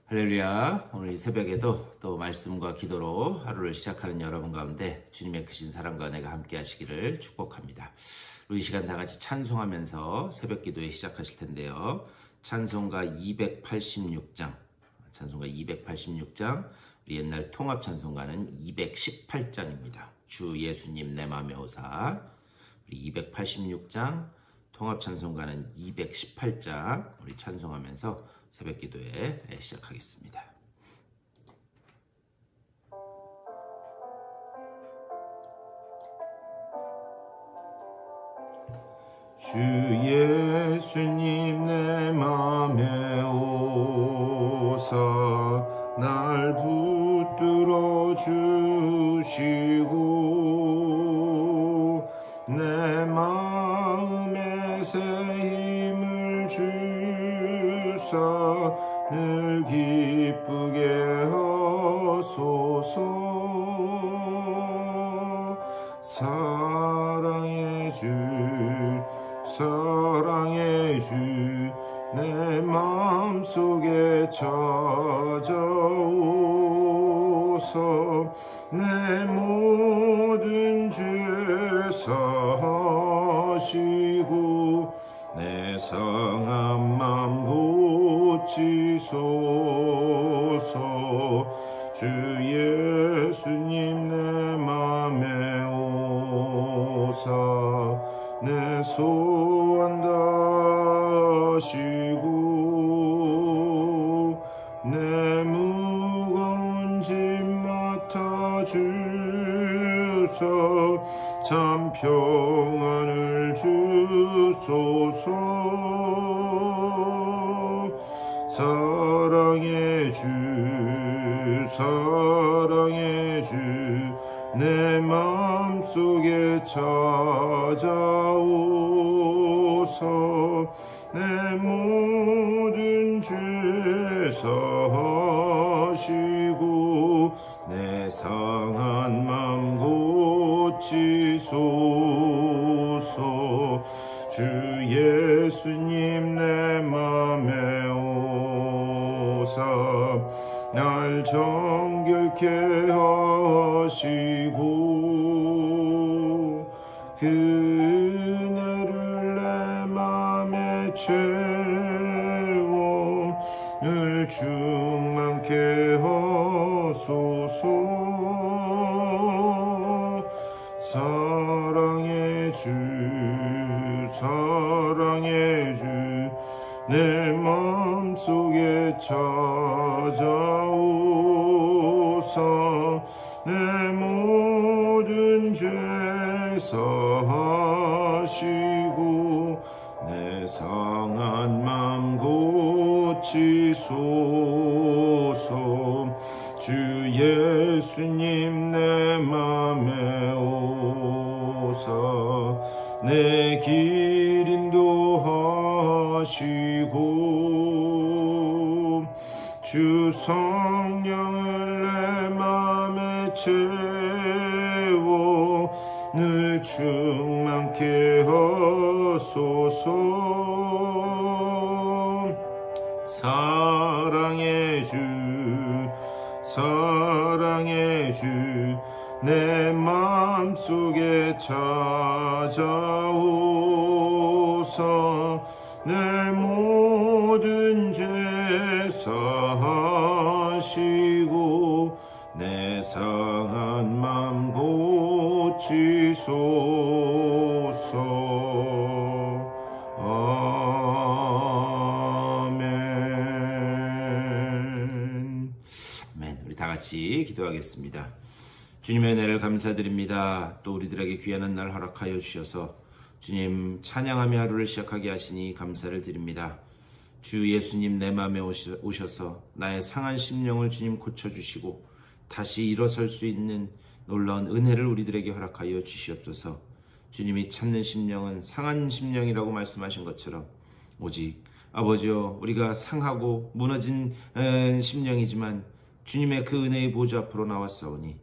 할렐루야. 오늘 이 새벽에도 또 말씀과 기도로 하루를 시작하는 여러분 가운데 주님의 크신 사랑과 내가 함께 하시기를 축복합니다. 우리 이 시간 다 같이 찬송하면서 새벽 기도에 시작하실 텐데요. 찬송가 286장, 우리 옛날 통합 찬송가는 218장입니다. 주 예수님 내 맘에 오사. 우리 286장, 통합 찬송가는 218장 우리 찬송하면서 새벽 기도에 시작하겠습니다. 주 예수님 내 맘에 오사 날 붙들어 주시고 내 마음에 새 힘을 주사 늘 기쁘게 하소서. 사랑의 주 내 마음속에 찾아오서 내 모든 죄 사하시고 내 상한 맘 고치소서. 주 예수님 내 맘에 오사 내 소원 다시고 내 무거운 짐 맡아주사 참 평안을 주소서. 사랑의 주 내 마음속에 찾아오서 내 모든 죄 사하시고 내 상한 맘 고치소서. 주 예수님 내 맘에 오사 날 정결케 하시고 그 은혜를 내 맘에 채워 늘 충만케 하소서. 사랑의 주 내 마음속에 찾아오사 내 모든 죄 사하시고 내 상한 맘 고치소서. 주 예수님 내 맘에 오사 내 길 인도하시고 주 성령을 내 맘에 채워 늘 충만케 하소서. 사랑의 주 내 마음속에 찾아오사 내 모든 죄 사하시고 내 상한 맘 고치소서. 아멘. 우리 다 같이 기도하겠습니다. 주님의 은혜를 감사드립니다. 또 우리들에게 귀한 날 허락하여 주셔서 주님 찬양하며 하루를 시작하게 하시니 감사를 드립니다. 주 예수님 내 맘에 오셔서 나의 상한 심령을 주님 고쳐주시고 다시 일어설 수 있는 놀라운 은혜를 우리들에게 허락하여 주시옵소서. 주님이 찾는 심령은 상한 심령이라고 말씀하신 것처럼 오직 아버지여 우리가 상하고 무너진 심령이지만 주님의 그 은혜의 보좌 앞으로 나왔사오니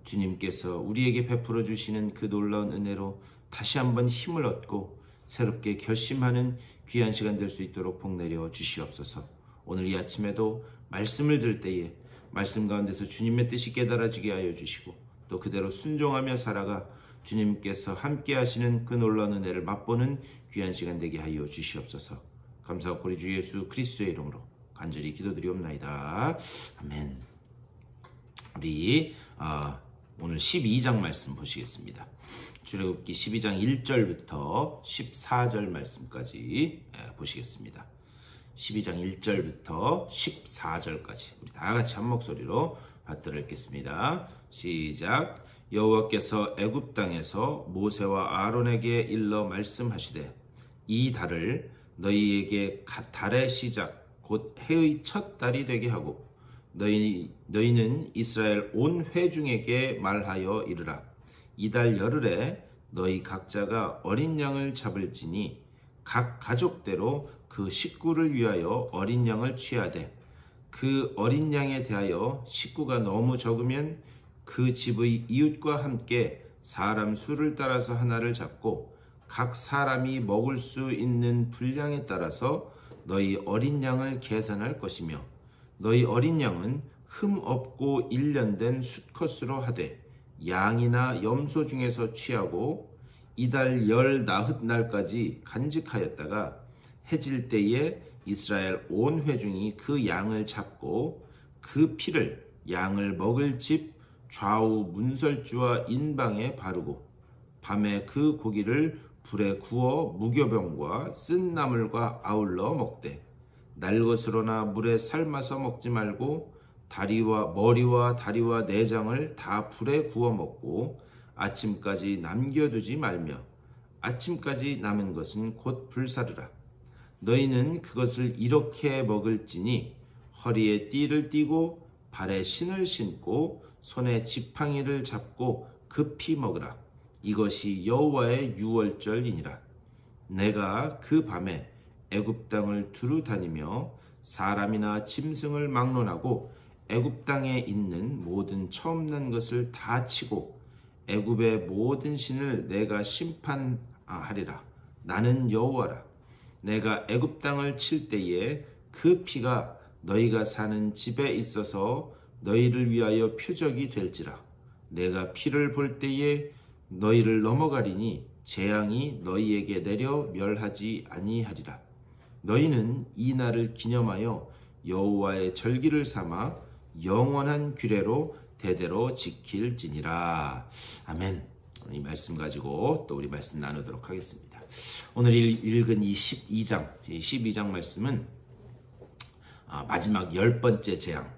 주님께서 우리에게 베풀어 주시는 그 놀라운 은혜로 다시 한번 힘을 얻고 새롭게 결심하는 귀한 시간 될 수 있도록 복내려 주시옵소서. 오늘 이 아침에도 말씀을 들을 때에 말씀 가운데서 주님의 뜻이 깨달아지게 하여 주시고 또 그대로 순종하며 살아가 주님께서 함께 하시는 그 놀라운 은혜를 맛보는 귀한 시간 되게 하여 주시옵소서. 감사하고 우리 주 예수 그리스도의 이름으로 간절히 기도드리옵나이다. 아멘. 우리 오늘 12장 말씀 보시겠습니다. 출애굽기 12장 1절부터 14절 말씀까지 보시겠습니다. 12장 1절부터 14절까지 우리 다 같이 한 목소리로 받들어 읽겠습니다. 시작. 여호와께서 애굽 땅에서 모세와 아론에게 일러 말씀하시되 이 달을 너희에게 달의 시작 곧 해의 첫 달이 되게 하고 너희는 이스라엘 온 회중에게 말하여 이르라. 이달 열흘에 너희 각자가 어린 양을 잡을지니 각 가족대로 그 식구를 위하여 어린 양을 취하되 그 어린 양에 대하여 식구가 너무 적으면 그 집의 이웃과 함께 사람 수를 따라서 하나를 잡고 각 사람이 먹을 수 있는 분량에 따라서 너희 어린 양을 계산할 것이며 너희 어린 양은 흠 없고 1년 된 수컷으로 하되 양이나 염소 중에서 취하고 이달 열 나흘날까지 간직하였다가 해질 때에 이스라엘 온 회중이 그 양을 잡고 그 피를 양을 먹을 집 좌우 문설주와 인방에 바르고 밤에 그 고기를 불에 구워 무교병과 쓴 나물과 아울러 먹되 날것으로나 물에 삶아서 먹지 말고 머리와 다리와 내장을 다 불에 구워 먹고 아침까지 남겨두지 말며 아침까지 남은 것은 곧 불사르라. 너희는 그것을 이렇게 먹을지니 허리에 띠를 띠고 발에 신을 신고 손에 지팡이를 잡고 급히 먹으라. 이것이 여호와의 유월절이니라. 내가 그 밤에 애굽 땅을 두루 다니며 사람이나 짐승을 막론하고 애굽 땅에 있는 모든 처음 난 것을 다 치고 애굽의 모든 신을 내가 심판하리라. 나는 여호와라. 내가 애굽 땅을 칠 때에 그 피가 너희가 사는 집에 있어서 너희를 위하여 표적이 될지라. 내가 피를 볼 때에 너희를 넘어가리니 재앙이 너희에게 내려 멸하지 아니하리라. 너희는 이 날을 기념하여 여호와의 절기를 삼아 영원한 규례로 대대로 지킬지니라. 아멘. 이 말씀 가지고 또 우리 말씀 나누도록 하겠습니다. 오늘 읽은 이 12장 말씀은 마지막 10번째 재앙,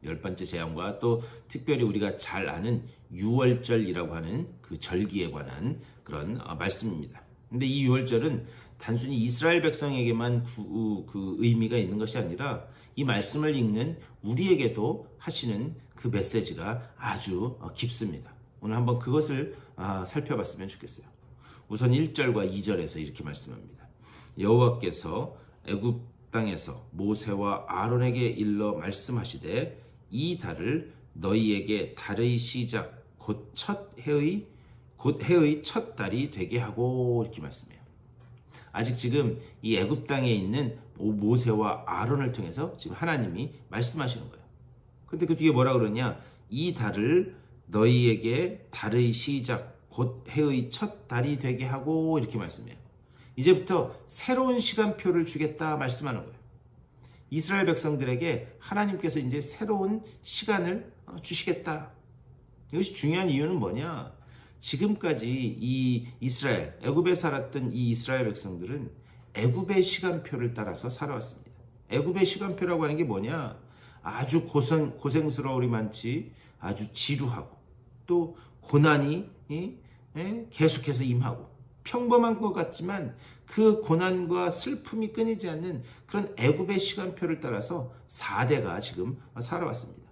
10번째 재앙과 또 특별히 우리가 잘 아는 유월절이라고 하는 그 절기에 관한 그런 말씀입니다. 근데 이 유월절은 단순히 이스라엘 백성에게만 그 의미가 있는 것이 아니라 이 말씀을 읽는 우리에게도 하시는 그 메시지가 아주 깊습니다. 오늘 한번 그것을 살펴봤으면 좋겠어요. 우선 1절과 2절에서 이렇게 말씀합니다. 여호와께서 애굽 땅에서 모세와 아론에게 일러 말씀하시되 이 달을 너희에게 달의 시작 곧 해의 첫 달이 되게 하고 이렇게 말씀해요. 아직 지금 이 애굽 땅에 있는 모세와 아론을 통해서 지금 하나님이 말씀하시는 거예요. 근데 그 뒤에 뭐라 그러냐? 이 달을 너희에게 달의 시작 곧 해의 첫 달이 되게 하고 이렇게 말씀해요. 이제부터 새로운 시간표를 주겠다 말씀하는 거예요. 이스라엘 백성들에게 하나님께서 이제 새로운 시간을 주시겠다. 이것이 중요한 이유는 뭐냐? 지금까지 이 이스라엘, 애굽에 살았던 이 이스라엘 백성들은 애굽의 시간표를 따라서 살아왔습니다. 애굽의 시간표라고 하는 게 뭐냐? 아주 고생스러움이 많지, 아주 지루하고 또 고난이 계속해서 임하고 평범한 것 같지만 그 고난과 슬픔이 끊이지 않는 그런 애굽의 시간표를 따라서 4대가 지금 살아왔습니다.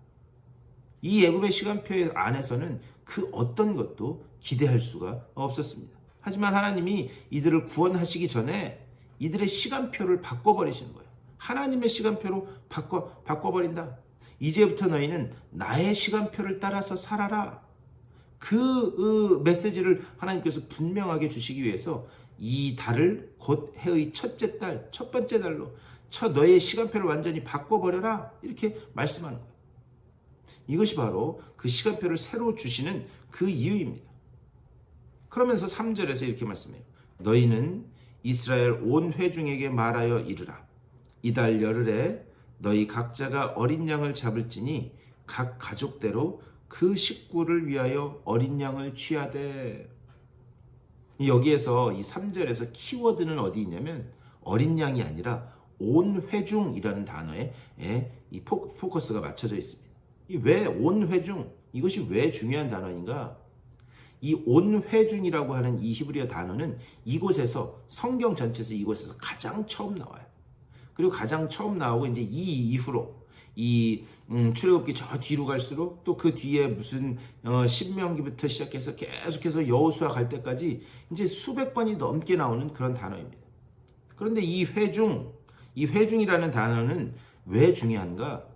이 애굽의 시간표 안에서는 그 어떤 것도 기대할 수가 없었습니다. 하지만 하나님이 이들을 구원하시기 전에 이들의 시간표를 바꿔버리시는 거예요. 하나님의 시간표로 바꿔버린다. 이제부터 너희는 나의 시간표를 따라서 살아라. 그 메시지를 하나님께서 분명하게 주시기 위해서 이 달을 곧 해의 첫째 달, 첫 번째 달로 너의 시간표를 완전히 바꿔버려라. 이렇게 말씀하는 거예요. 이것이 바로 그 시간표를 새로 주시는 그 이유입니다. 그러면서 3절에서 이렇게 말씀해요. 너희는 이스라엘 온 회중에게 말하여 이르라. 이달 열흘에 너희 각자가 어린 양을 잡을지니 각 가족대로 그 식구를 위하여 어린 양을 취하되. 여기에서 이 3절에서 키워드는 어디 있냐면 어린 양이 아니라 온 회중이라는 단어에 이 포커스가 맞춰져 있습니다. 왜 온 회중? 이것이 왜 중요한 단어인가? 이 온 회중이라고 하는 이 히브리어 단어는 이곳에서 성경 전체에서 이곳에서 가장 처음 나와요. 그리고 가장 처음 나오고 이제 이 이후로 이 출애굽기 저 뒤로 갈수록 또 그 뒤에 무슨 신명기부터 시작해서 계속해서 여호수아 갈 때까지 이제 수백 번이 넘게 나오는 그런 단어입니다. 그런데 이 회중이라는 단어는 왜 중요한가?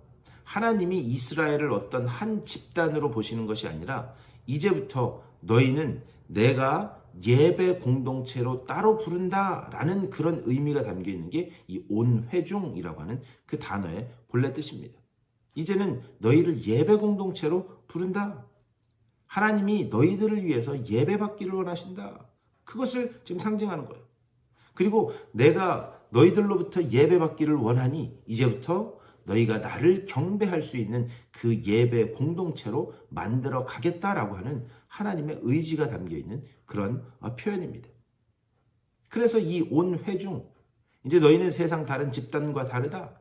하나님이 이스라엘을 어떤 한 집단으로 보시는 것이 아니라 이제부터 너희는 내가 예배 공동체로 따로 부른다라는 그런 의미가 담겨 있는 게 이 온 회중이라고 하는 그 단어의 본래 뜻입니다. 이제는 너희를 예배 공동체로 부른다. 하나님이 너희들을 위해서 예배 받기를 원하신다. 그것을 지금 상징하는 거예요. 그리고 내가 너희들로부터 예배 받기를 원하니 이제부터 너희가 나를 경배할 수 있는 그 예배 공동체로 만들어 가겠다라고 하는 하나님의 의지가 담겨 있는 그런 표현입니다. 그래서 이 온 회중, 이제 너희는 세상 다른 집단과 다르다.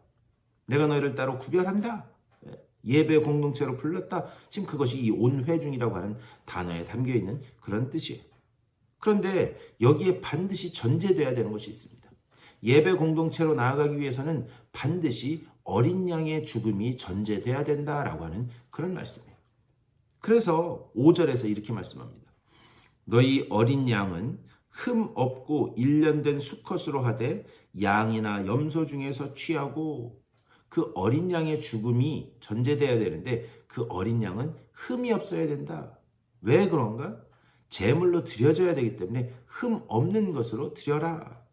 내가 너희를 따로 구별한다. 예배 공동체로 불렀다. 지금 그것이 이 온 회중이라고 하는 단어에 담겨 있는 그런 뜻이에요. 그런데 여기에 반드시 전제돼야 되는 것이 있습니다. 예배 공동체로 나아가기 위해서는 반드시 어린 양의 죽음이 전제돼야 된다라고 하는 그런 말씀이에요. 그래서 5절에서 이렇게 말씀합니다. 너희 어린 양은 흠 없고 1년 된 수컷으로 하되 양이나 염소 중에서 취하고. 그 어린 양의 죽음이 전제돼야 되는데 그 어린 양은 흠이 없어야 된다. 왜 그런가? 제물로 드려져야 되기 때문에 흠 없는 것으로 드려라.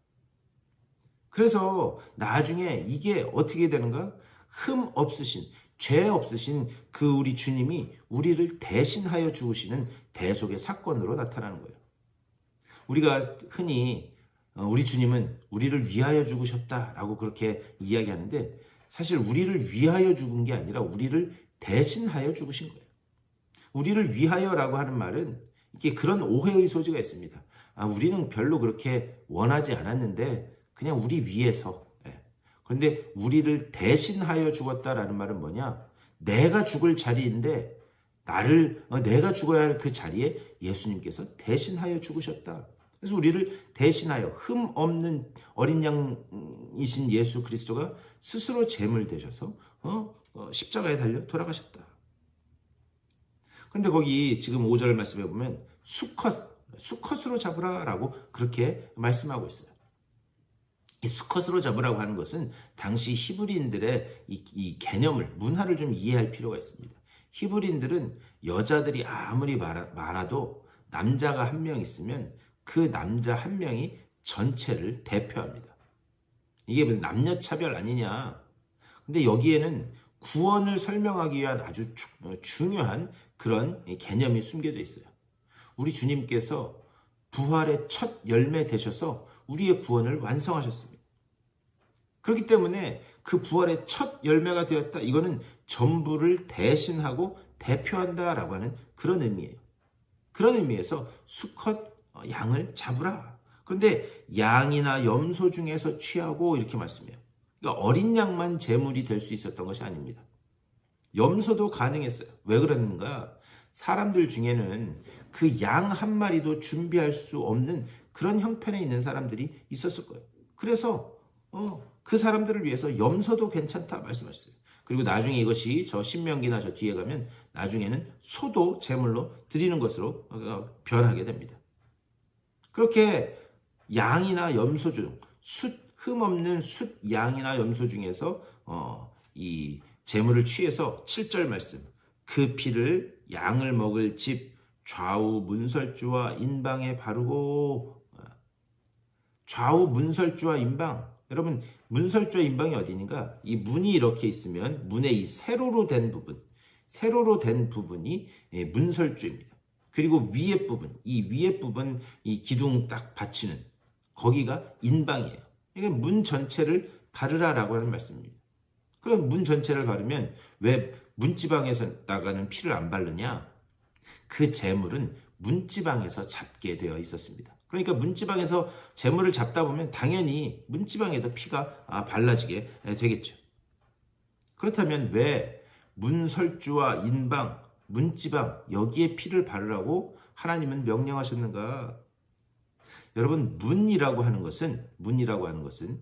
그래서 나중에 이게 어떻게 되는가? 흠 없으신, 죄 없으신 그 우리 주님이 우리를 대신하여 죽으시는 대속의 사건으로 나타나는 거예요. 우리가 흔히 우리 주님은 우리를 위하여 죽으셨다라고 그렇게 이야기하는데 사실 우리를 위하여 죽은 게 아니라 우리를 대신하여 죽으신 거예요. 우리를 위하여라고 하는 말은 이게 그런 오해의 소지가 있습니다. 우리는 별로 그렇게 원하지 않았는데 그냥 우리 위해서. 그런데 우리를 대신하여 죽었다라는 말은 뭐냐? 내가 죽을 자리인데 내가 죽어야 할 그 자리에 예수님께서 대신하여 죽으셨다. 그래서 우리를 대신하여 흠 없는 어린 양이신 예수 그리스도가 스스로 제물 되셔서 십자가에 달려 돌아가셨다. 근데 거기 지금 5절 말씀해 보면 수컷으로 잡으라라고 그렇게 말씀하고 있어요. 이 수컷으로 잡으라고 하는 것은 당시 히브리인들의 이 개념을, 문화를 좀 이해할 필요가 있습니다. 히브리인들은 여자들이 아무리 많아도 남자가 한 명 있으면 그 남자 한 명이 전체를 대표합니다. 이게 무슨 남녀 차별 아니냐. 근데 여기에는 구원을 설명하기 위한 아주 중요한 그런 개념이 숨겨져 있어요. 우리 주님께서 부활의 첫 열매 되셔서 우리의 구원을 완성하셨습니다. 그렇기 때문에 그 부활의 첫 열매가 되었다. 이거는 전부를 대신하고 대표한다라고 하는 그런 의미예요. 그런 의미에서 수컷 양을 잡으라. 그런데 양이나 염소 중에서 취하고 이렇게 말씀해요. 그러니까 어린 양만 제물이 될 수 있었던 것이 아닙니다. 염소도 가능했어요. 왜 그랬는가? 사람들 중에는 그 양 한 마리도 준비할 수 없는 그런 형편에 있는 사람들이 있었을 거예요. 그래서 그 사람들을 위해서 염소도 괜찮다 말씀하셨어요. 그리고 나중에 이것이 저 신명기나 저 뒤에 가면 나중에는 소도 제물로 드리는 것으로 변하게 됩니다. 그렇게 양이나 염소 중 흠 없는 숫 양이나 염소 중에서 이 제물을 취해서 7절 말씀, 그 피를 양을 먹을 집 좌우 문설주와 인방에 바르고. 좌우 문설주와 인방, 여러분 문설주와 인방이 어디인가? 이 문이 이렇게 있으면 문의 이 세로로 된 부분이 문설주입니다. 그리고 위에 부분, 이 위에 부분 이 기둥 딱 받치는 거기가 인방이에요. 그러니까 문 전체를 바르라라고 하는 말씀입니다. 그럼 문 전체를 바르면 왜 문지방에서 나가는 피를 안 바르냐? 그 재물은 문지방에서 잡게 되어 있었습니다. 그러니까 문지방에서 재물을 잡다 보면 당연히 문지방에도 피가 발라지게 되겠죠. 그렇다면 왜 문설주와 인방, 문지방 여기에 피를 바르라고 하나님은 명령하셨는가? 여러분 문이라고 하는 것은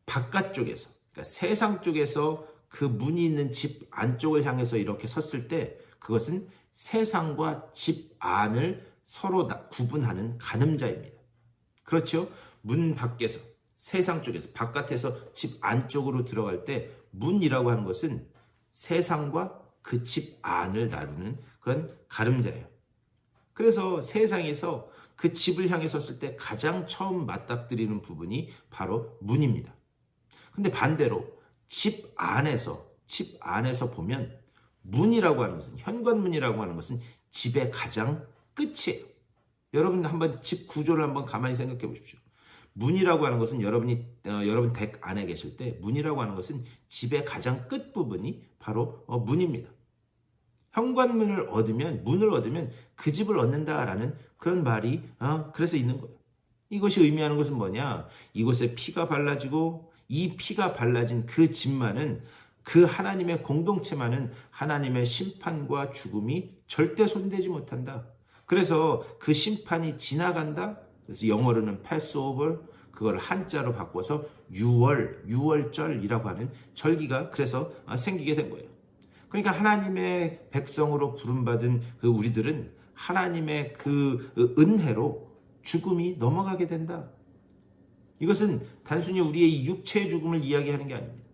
바깥쪽에서 그러니까 세상 쪽에서 그 문이 있는 집 안쪽을 향해서 이렇게 섰을 때 그것은 세상과 집 안을 서로 구분하는 가늠자입니다. 그렇죠? 문 밖에서 세상 쪽에서 바깥에서 집 안쪽으로 들어갈 때 문이라고 하는 것은 세상과 그 집 안을 다루는 그런 가름자예요. 그래서 세상에서 그 집을 향해 섰을 때 가장 처음 맞닥뜨리는 부분이 바로 문입니다. 근데 반대로 집 안에서 보면 문이라고 하는 것은 현관문이라고 하는 것은 집의 가장 끝이에요. 여러분 한번 집 구조를 한번 가만히 생각해 보십시오. 문이라고 하는 것은 여러분 댁 안에 계실 때 문이라고 하는 것은 집의 가장 끝 부분이 바로 문입니다. 현관문을 문을 얻으면 그 집을 얻는다라는 그런 말이 그래서 있는 거예요. 이것이 의미하는 것은 뭐냐? 이곳에 피가 발라지고 이 피가 발라진 그 집만은 그 하나님의 공동체만은 하나님의 심판과 죽음이 절대 손대지 못한다. 그래서 그 심판이 지나간다. 그래서 영어로는 Passover, 그걸 한자로 바꿔서 유월절이라고 하는 절기가 그래서 생기게 된 거예요. 그러니까 하나님의 백성으로 부름받은 그 우리들은 하나님의 그 은혜로 죽음이 넘어가게 된다. 이것은 단순히 우리의 육체의 죽음을 이야기하는 게 아닙니다.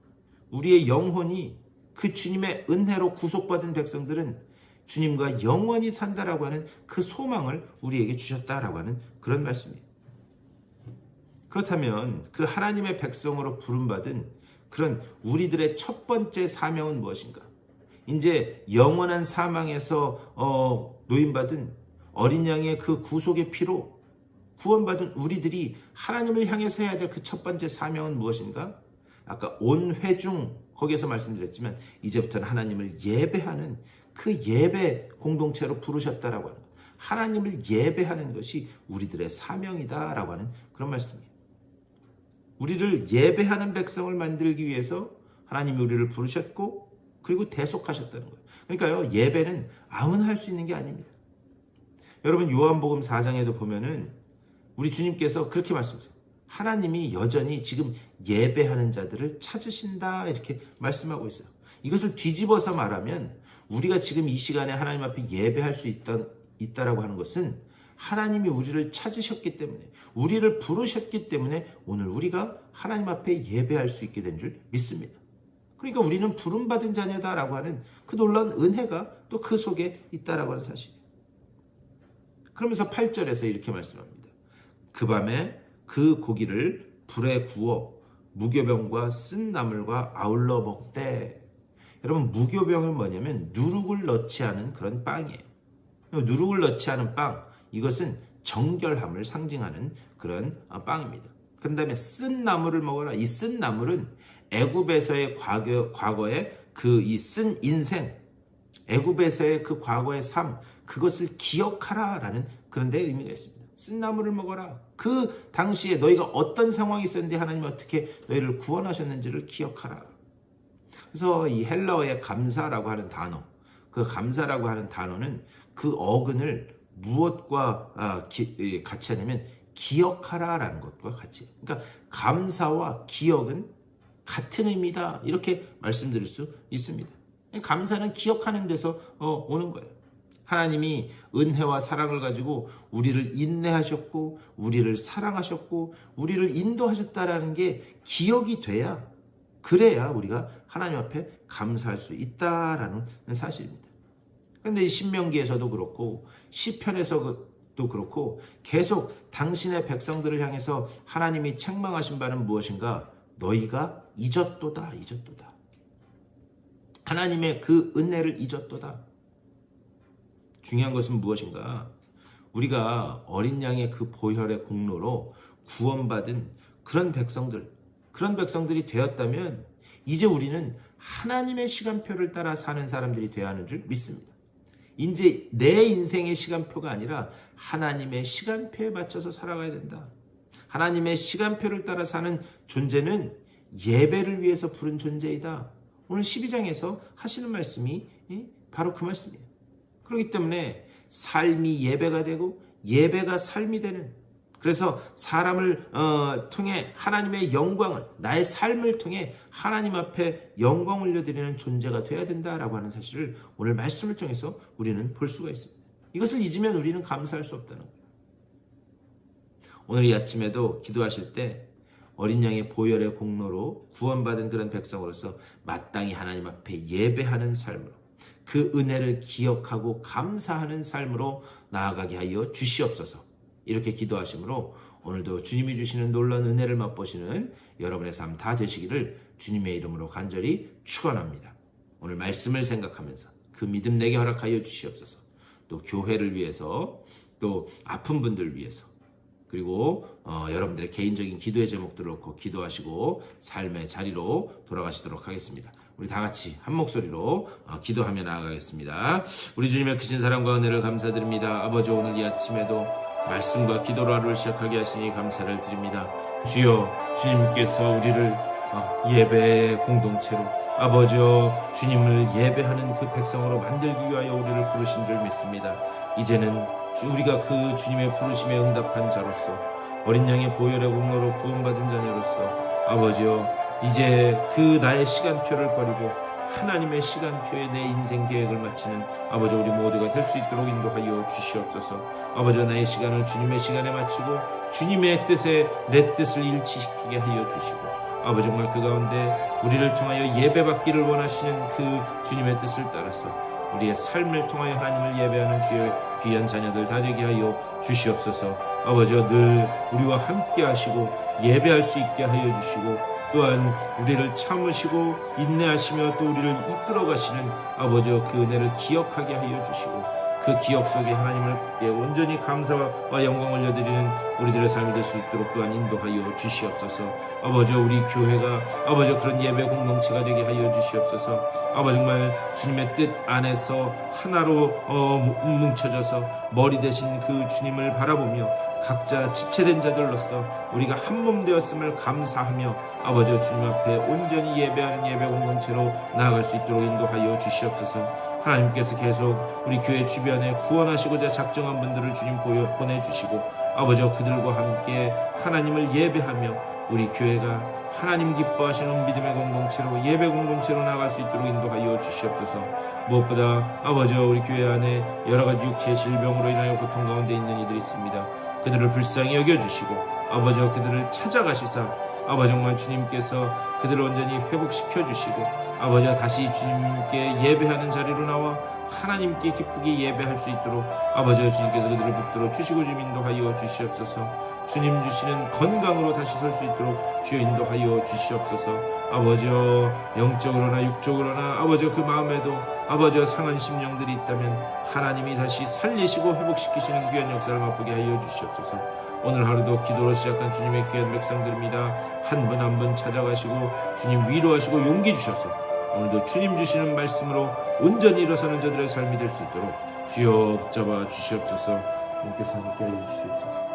우리의 영혼이 그 주님의 은혜로 구속받은 백성들은 주님과 영원히 산다라고 하는 그 소망을 우리에게 주셨다라고 하는 그런 말씀이에요. 그렇다면 그 하나님의 백성으로 부름받은 그런 우리들의 첫 번째 사명은 무엇인가? 이제 영원한 사망에서 노임받은 어린 양의 그 구속의 피로 구원받은 우리들이 하나님을 향해서 해야 될 그 첫 번째 사명은 무엇인가? 아까 온 회중 거기에서 말씀드렸지만 이제부터는 하나님을 예배하는 그 예배 공동체로 부르셨다라고 하는 것. 하나님을 예배하는 것이 우리들의 사명이다라고 하는 그런 말씀이에요. 우리를 예배하는 백성을 만들기 위해서 하나님이 우리를 부르셨고 그리고 대속하셨다는 거예요. 그러니까요, 예배는 아무나 할 수 있는 게 아닙니다. 여러분 요한복음 4장에도 보면은 우리 주님께서 그렇게 말씀하세요. 하나님이 여전히 지금 예배하는 자들을 찾으신다 이렇게 말씀하고 있어요. 이것을 뒤집어서 말하면 우리가 지금 이 시간에 하나님 앞에 예배할 수 있다라고 하는 것은 하나님이 우리를 찾으셨기 때문에 우리를 부르셨기 때문에 오늘 우리가 하나님 앞에 예배할 수 있게 된 줄 믿습니다. 그러니까 우리는 부름받은 자녀다라고 하는 그 놀라운 은혜가 또 그 속에 있다라고 하는 사실이에요. 그러면서 8절에서 이렇게 말씀합니다. 그 밤에 그 고기를 불에 구워 무교병과 쓴 나물과 아울러 먹되. 여러분 무교병은 뭐냐면 누룩을 넣지 않은 그런 빵이에요. 누룩을 넣지 않은 빵, 이것은 정결함을 상징하는 그런 빵입니다. 그 다음에 쓴 나물을 먹어라. 이 쓴 나물은 애굽에서의 과거의 그 이 쓴 인생, 애굽에서의 그 과거의 삶, 그것을 기억하라라는 그런 데 의미가 있습니다. 쓴 나물을 먹어라. 그 당시에 너희가 어떤 상황이 있었는데 하나님이 어떻게 너희를 구원하셨는지를 기억하라. 그래서 이 헬라어의 감사라고 하는 단어, 그 감사라고 하는 단어는 그 어근을 무엇과 같이 하냐면 기억하라라는 것과 같이. 그러니까 감사와 기억은 같은 의미다 이렇게 말씀드릴 수 있습니다. 감사는 기억하는 데서 오는 거예요. 하나님이 은혜와 사랑을 가지고 우리를 인내하셨고 우리를 사랑하셨고 우리를 인도하셨다라는 게 기억이 돼야, 그래야 우리가 하나님 앞에 감사할 수 있다라는 사실입니다. 그런데 이 신명기에서도 그렇고 시편에서도 그렇고 계속 당신의 백성들을 향해서 하나님이 책망하신 바는 무엇인가? 너희가 잊었도다. 하나님의 그 은혜를 잊었도다. 중요한 것은 무엇인가? 우리가 어린 양의 그 보혈의 공로로 구원받은 그런 백성들이 되었다면 이제 우리는 하나님의 시간표를 따라 사는 사람들이 되어야 하는 줄 믿습니다. 이제 내 인생의 시간표가 아니라 하나님의 시간표에 맞춰서 살아가야 된다. 하나님의 시간표를 따라 사는 존재는 예배를 위해서 부른 존재이다. 오늘 12장에서 하시는 말씀이 바로 그 말씀이에요. 그렇기 때문에 삶이 예배가 되고 예배가 삶이 되는, 그래서 사람을 통해 하나님의 영광을, 나의 삶을 통해 하나님 앞에 영광 올려드리는 존재가 되어야 된다라고 하는 사실을 오늘 말씀을 통해서 우리는 볼 수가 있습니다. 이것을 잊으면 우리는 감사할 수 없다는 거예요. 오늘 이 아침에도 기도하실 때 어린 양의 보혈의 공로로 구원받은 그런 백성으로서 마땅히 하나님 앞에 예배하는 삶으로, 그 은혜를 기억하고 감사하는 삶으로 나아가게 하여 주시옵소서. 이렇게 기도하심으로 오늘도 주님이 주시는 놀라운 은혜를 맛보시는 여러분의 삶 다 되시기를 주님의 이름으로 간절히 축원합니다. 오늘 말씀을 생각하면서 그 믿음 내게 허락하여 주시옵소서. 또 교회를 위해서, 또 아픈 분들 위해서, 그리고 여러분들의 개인적인 기도의 제목들을 놓고 기도하시고 삶의 자리로 돌아가시도록 하겠습니다. 우리 다 같이 한 목소리로 기도하며 나아가겠습니다. 우리 주님의 크신 사랑과 은혜를 감사드립니다. 아버지, 오늘 이 아침에도 말씀과 기도로 하루를 시작하게 하시니 감사를 드립니다. 주여, 주님께서 우리를 예배의 공동체로, 아버지여, 주님을 예배하는 그 백성으로 만들기 위하여 우리를 부르신 줄 믿습니다. 이제는 우리가 그 주님의 부르심에 응답한 자로서, 어린 양의 보혈의 공로로 구원받은 자녀로서, 아버지여, 이제 그 나의 시간표를 버리고 하나님의 시간표에 내 인생 계획을 마치는 아버지, 우리 모두가 될 수 있도록 인도하여 주시옵소서. 아버지, 나의 시간을 주님의 시간에 마치고 주님의 뜻에 내 뜻을 일치시키게 하여 주시고, 아버지, 정말 그 가운데 우리를 통하여 예배받기를 원하시는 그 주님의 뜻을 따라서 우리의 삶을 통하여 하나님을 예배하는 주의 귀한 자녀들 다 되게 하여 주시옵소서. 아버지여, 늘 우리와 함께 하시고 예배할 수 있게 하여 주시고, 또한 우리를 참으시고 인내하시며 또 우리를 이끌어 가시는 아버지여, 그 은혜를 기억하게 하여 주시고, 그 기억 속에 하나님께 온전히 감사와 영광을 올려드리는 우리들의 삶이 될 수 있도록 또한 인도하여 주시옵소서. 아버지여, 우리 교회가 아버지여 그런 예배 공동체가 되게 하여 주시옵소서. 아버지, 정말 주님의 뜻 안에서 하나로 뭉쳐져서 머리 대신 그 주님을 바라보며 각자 지체된 자들로서 우리가 한 몸 되었음을 감사하며 아버지여, 주님 앞에 온전히 예배하는 예배 공동체로 나아갈 수 있도록 인도하여 주시옵소서. 하나님께서 계속 우리 교회 주변에 구원하시고자 작정한 분들을 주님 보내주시고, 아버지여, 그들과 함께 하나님을 예배하며 우리 교회가 하나님 기뻐하시는 믿음의 공동체로, 예배 공동체로 나아갈 수 있도록 인도하여 주시옵소서. 무엇보다 아버지여, 우리 교회 안에 여러 가지 육체의 질병으로 인하여 고통 가운데 있는 이들이 있습니다. 그들을 불쌍히 여겨주시고, 아버지여, 그들을 찾아가시사 아버지, 정말 주님께서 그들을 온전히 회복시켜 주시고, 아버지여, 다시 주님께 예배하는 자리로 나와 하나님께 기쁘게 예배할 수 있도록 아버지여, 주님께서 그들을 붙들어 주시고 주님 인도하여 주시옵소서. 주님 주시는 건강으로 다시 설 수 있도록 주여 인도하여 주시옵소서. 아버지여, 영적으로나 육적으로나 아버지여 그 마음에도 아버지여 상한 심령들이 있다면 하나님이 다시 살리시고 회복시키시는 귀한 역사를 맛보게 하여 주시옵소서. 오늘 하루도 기도로 시작한 주님의 귀한 백성들입니다. 한 분 한 분 찾아가시고 주님 위로하시고 용기 주셔서 오늘도 주님 주시는 말씀으로 온전히 일어서는 자들의 삶이 될 수 있도록 주여 붙잡아 주시옵소서. 주님께서 함께하여 주시옵소서.